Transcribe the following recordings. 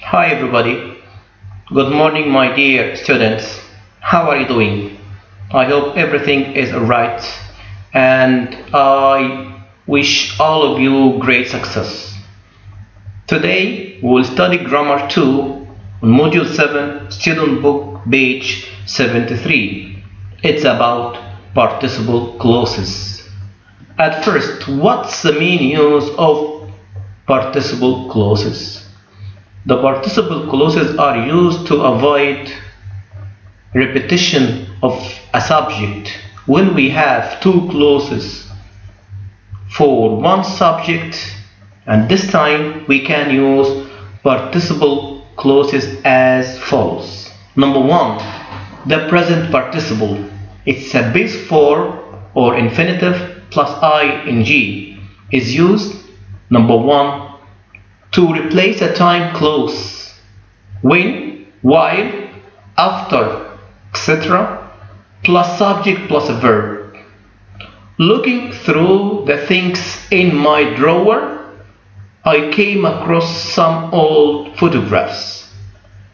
Hi everybody. Good morning my dear students. How are you doing? I hope everything is alright and I wish all of you great success. Today we will study Grammar 2 on Module 7 Student Book page 73. It's about participle clauses. At first, what's the main use of participle clauses? The participle clauses are used to avoid repetition of a subject when we have two clauses for one subject, and this time we can use participle clauses as follows. Number one, the present participle. It's a base form or infinitive plus ing is used. Number one, to replace a time clause when, while, after, etc. plus subject plus a verb. Looking through the things in my drawer, I came across some old photographs.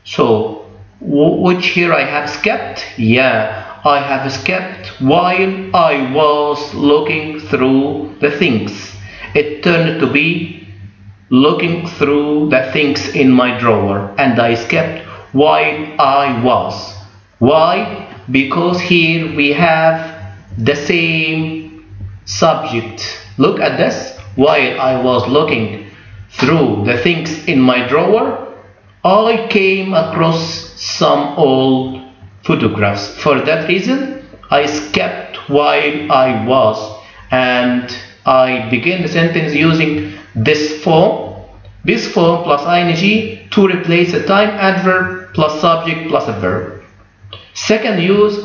So, which here I have skipped? Yeah, I have skipped while I was looking through the things. It turned to be looking through the things in my drawer, and I skipped while I was. Why? Because here we have the same subject. Look at this. While I was looking through the things in my drawer, I came across some old photographs. For that reason, I skipped while I was, and I begin the sentence using this form plus ing to replace a time adverb plus subject plus a verb. Second use,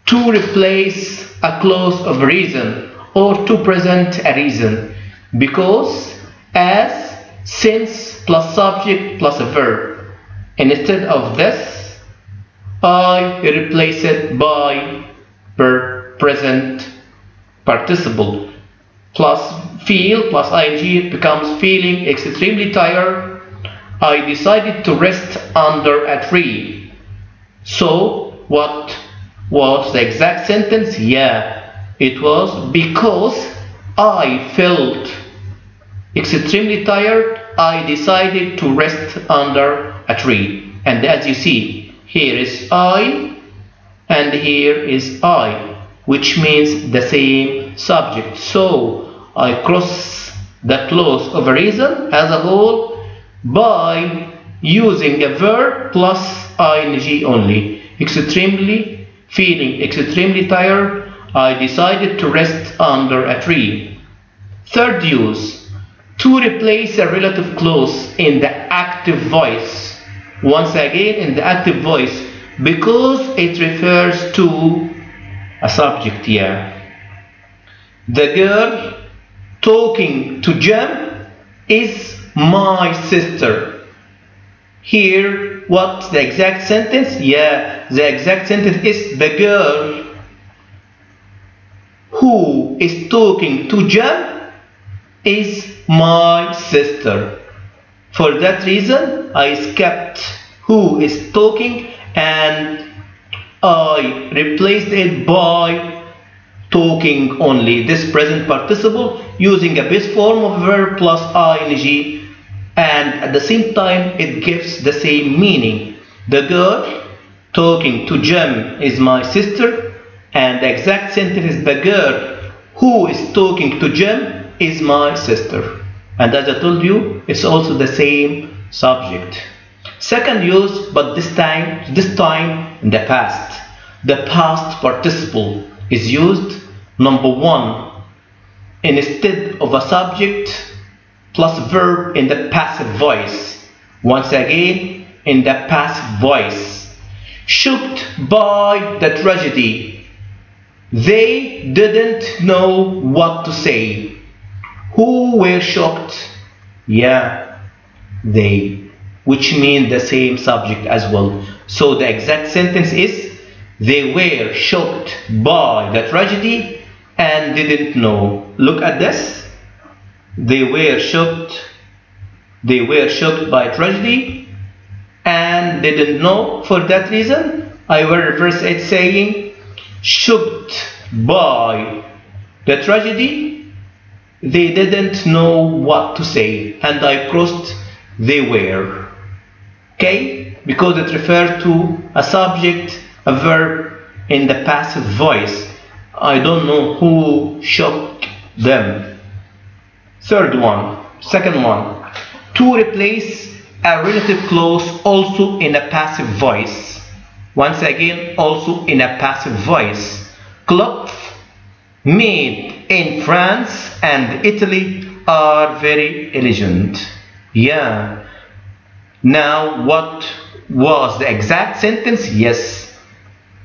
to replace a clause of reason or to present a reason. Because, as, since plus subject plus a verb. Instead of this, I replace it by present participle plus feel plus ing becomes feeling extremely tired. I decided to rest under a tree. So what was the exact sentence? Yeah, it was because I felt extremely tired, I decided to rest under a tree. And as you see, here is I and here is I, which means the same subject. So I cross the clause of reason as a whole by using a verb plus ing only. Feeling extremely tired, I decided to rest under a tree. Third use, to replace a relative clause in the active voice. Once again in the active voice, because it refers to a subject here. The girl talking to Jim is my sister. Here, what's the exact sentence? Yeah, the exact sentence is the girl who is talking to Jim is my sister. For that reason, I skipped who is talking and I replaced it by talking only. This present participle using a base form of verb plus ing, and at the same time it gives the same meaning. The girl talking to Jim is my sister, and the exact sentence is the girl who is talking to Jim is my sister. And as I told you, it's also the same subject. Second use, but this time in the past. The past participle is used. Number one, instead of a subject plus verb in the passive voice. Once again, in the passive voice. Shocked by the tragedy. They didn't know what to say. Who were shocked? Yeah, they, which mean the same subject as well. So the exact sentence is they were shocked by the tragedy and didn't know. Look at this. They were shocked by tragedy and didn't know. For that reason, I will reverse it saying, shocked by the tragedy, they didn't know what to say, and I crossed they were. Okay? Because it refers to a subject, a verb in the passive voice. I don't know who shocked them. Second one, to replace a relative clause also in a passive voice. Once again, also in a passive voice. Clothes made in France and Italy are very elegant. Yeah. Now, what was the exact sentence? Yes,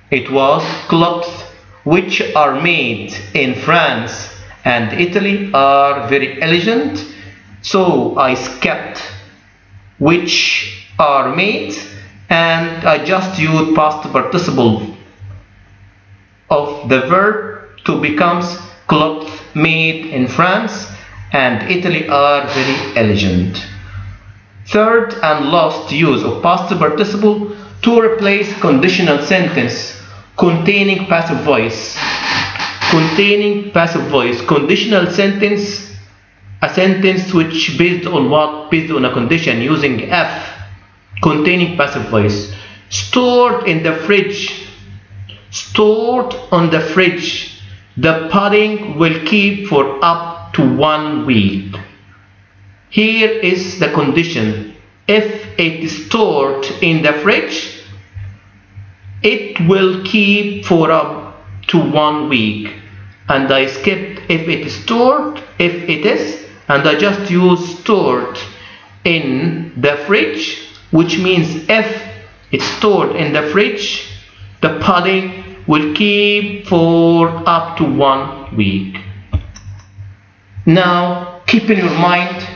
it was clothes which are made in France and Italy are very elegant. So I skipped which are made and I just used past participle of the verb to becomes clothes made in France and Italy are very elegant. Third and last use of past participle to replace conditional sentence containing passive voice. Containing passive voice. Conditional sentence, a sentence which based on what? Based on a condition using F. Containing passive voice. Stored in the fridge. Stored on the fridge. The pudding will keep for up to 1 week. Here is the condition. If it is stored in the fridge, it will keep for up to 1 week. And I skipped if it is stored, if it is, and I just used stored in the fridge, which means if it's stored in the fridge, the pudding will keep for up to 1 week. Now, keep in your mind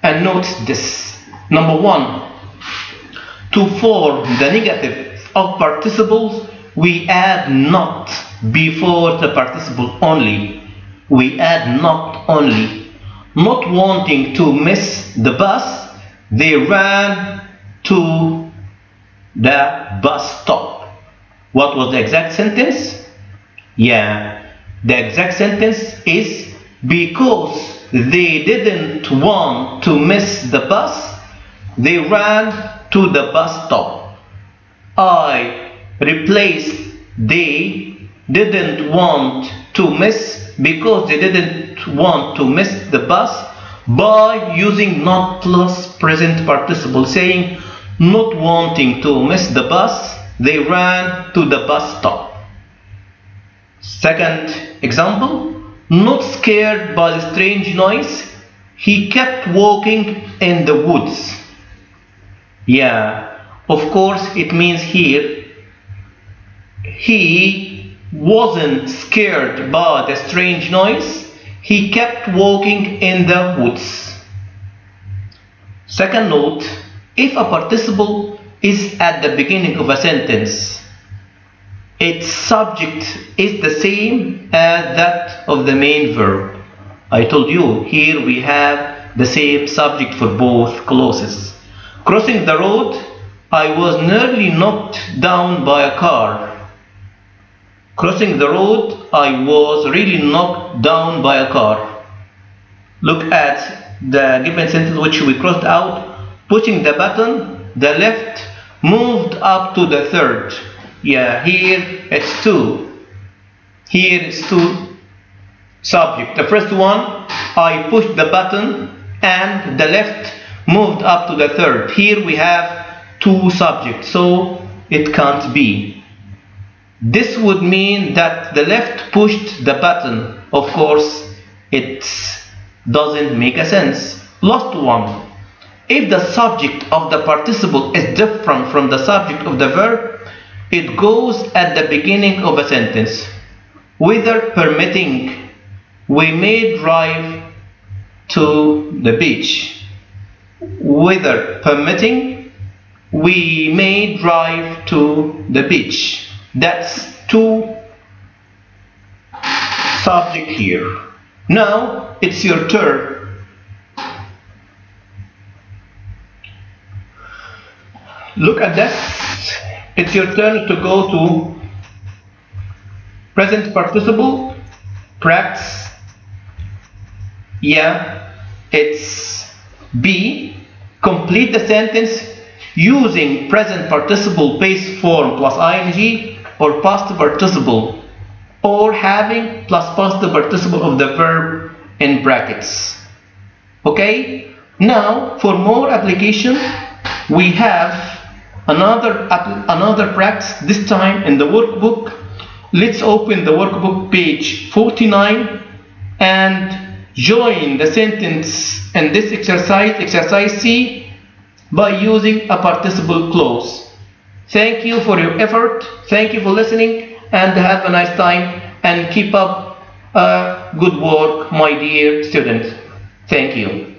and note this. Number one, to form the negative of participles, we add not before the participle only. We add not only. Not wanting to miss the bus, they ran to the bus stop. What was the exact sentence? Yeah, the exact sentence is because they didn't want to miss the bus, they ran to the bus stop. I replaced they didn't want to miss because they didn't want to miss the bus by using not plus present participle, saying not wanting to miss the bus, they ran to the bus stop. Second example, not scared by the strange noise, he kept walking in the woods. Yeah, of course it means here he wasn't scared by the strange noise, he kept walking in the woods. Second note, if a participle is at the beginning of a sentence, its subject is the same as that of the main verb. I told you, here we have the same subject for both clauses. Crossing the road, I was nearly knocked down by a car. Crossing the road, I was really knocked down by a car. Look at the given sentence which we crossed out. Pushing the button, the left moved up to the third. Yeah, here it's two. Here is two subject. The first one, I pushed the button and the left moved up to the third. Here we have two subjects, so it can't be. This would mean that the left pushed the button. Of course, it doesn't make a sense. Last one. If the subject of the participle is different from the subject of the verb, it goes at the beginning of a sentence. Weather permitting, we may drive to the beach. Weather permitting, we may drive to the beach. That's two subject here. Now it's your turn. look at this. It's your turn to go to present participle, practice. Yeah, it's B. Complete the sentence using present participle base form plus ing or past participle, or having plus past participle of the verb in brackets. Okay? Now, for more application, we have another practice, this time in the workbook. Let's open the workbook page 49 and join the sentence in this exercise C, by using a participle clause. Thank you for your effort. Thank you for listening, and have a nice time, and keep up good work, my dear students. Thank you.